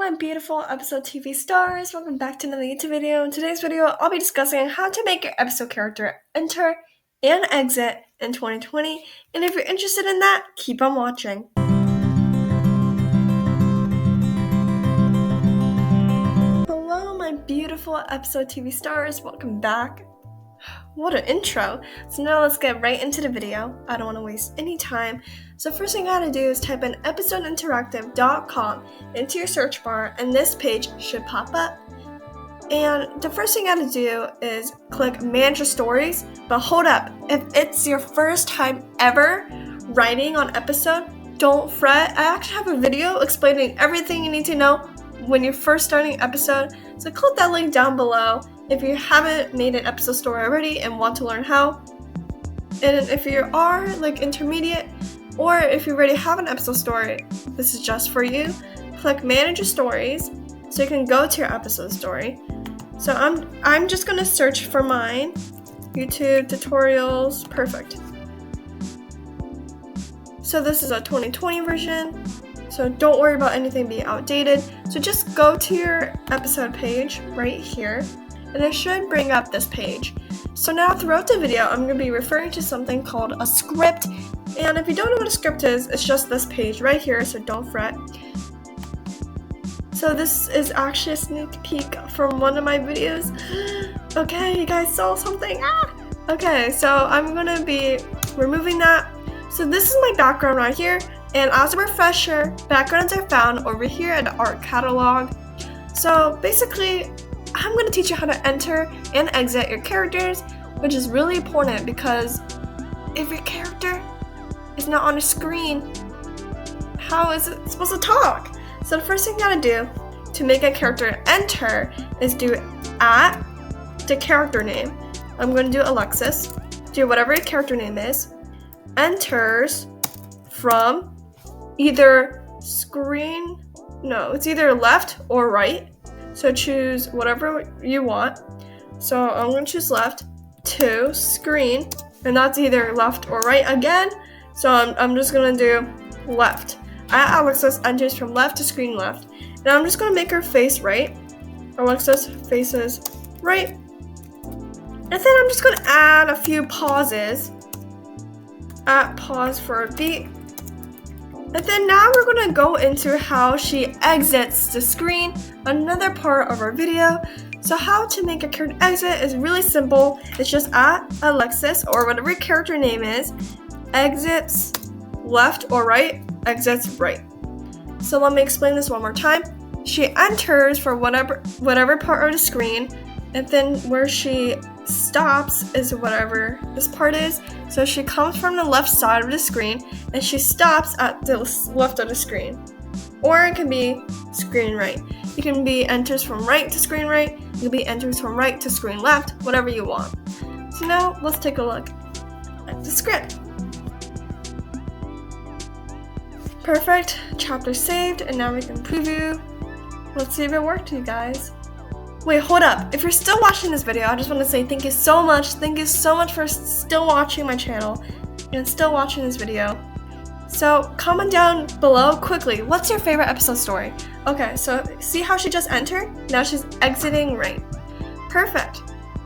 my beautiful episode TV stars, welcome back to another YouTube video. In today's video, I'll be discussing how to make your episode character enter and exit in 2020, and if you're interested in that, keep on watching. Hello my beautiful episode TV stars, welcome back. What an intro. So now let's get right into the video. I don't want to waste any time. So first thing I gotta do is type in episodeinteractive.com into your search bar, and this page should pop up. And the first thing I gotta do is click manage your stories. But hold up, if it's your first time ever writing on episode, don't fret. I actually have a video explaining everything you need to know when you're first starting an episode. So click that link down below if you haven't made an episode story already and want to learn how. And if you are like intermediate, or if you already have an episode story, this is just for you. Click manage your stories so you can go to your episode story. So I'm just gonna search for mine. YouTube tutorials, perfect. So this is a 2020 version. So don't worry about anything being outdated. So just go to your episode page right here, and it should bring up this page. So now throughout the video, I'm going to be referring to something called a script. And if you don't know what a script is, it's just this page right here, so don't fret. So this is actually a sneak peek from one of my videos. Okay, you guys saw something? Okay, so I'm going to be removing that. So this is my background right here. And as a refresher, backgrounds are found over here in the art catalog. So basically, I'm going to teach you how to enter and exit your characters, which is really important because if your character is not on a screen, how is it supposed to talk? So the first thing you gotta do to make a character enter is do at the character name. I'm going to do Alexis, do whatever your character name is, enters from either it's either left or right. So choose whatever you want. So I'm going to choose left to screen, and that's either left or right again. So I'm just going to do left. Alexis enters from left to screen left. And I'm just going to make her face right. Alexis faces right. And then I'm just going to add a few pauses. At pause for a beat. And then now we're going to go into how she exits the screen, another part of our video. So how to make a character exit is really simple. It's just at Alexis, or whatever your character name is, exits left or right, exits right. So let me explain this one more time. She enters for whatever part of the screen, and then where she stops is whatever this part is. So she comes from the left side of the screen and she stops at the left of the screen. Or it can be screen right. It can be enters from right to screen right. It can be enters from right to screen left, whatever you want. So now let's take a look at the script. Perfect, chapter saved, and now we can preview. Let's see if it worked, you guys. Wait, hold up. If you're still watching this video, I just want to say thank you so much. Thank you so much for still watching my channel and still watching this video. So comment down below quickly. What's your favorite episode story? Okay, so see how she just entered? Now she's exiting right. Perfect.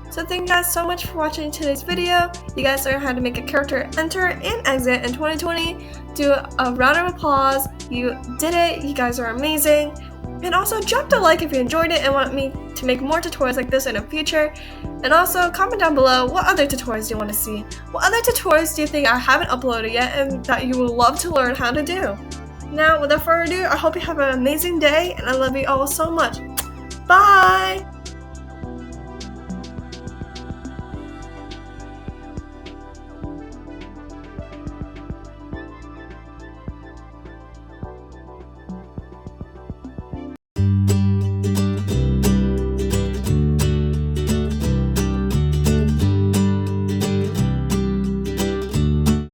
So thank you guys so much for watching today's video. You guys learned how to make a character enter and exit in 2020. Do a round of applause. You did it. You guys are amazing. And also drop a like if you enjoyed it and want me to make more tutorials like this in the future. And also comment down below what other tutorials do you want to see. What other tutorials do you think I haven't uploaded yet and that you would love to learn how to do? Now, without further ado, I hope you have an amazing day and I love you all so much. Bye!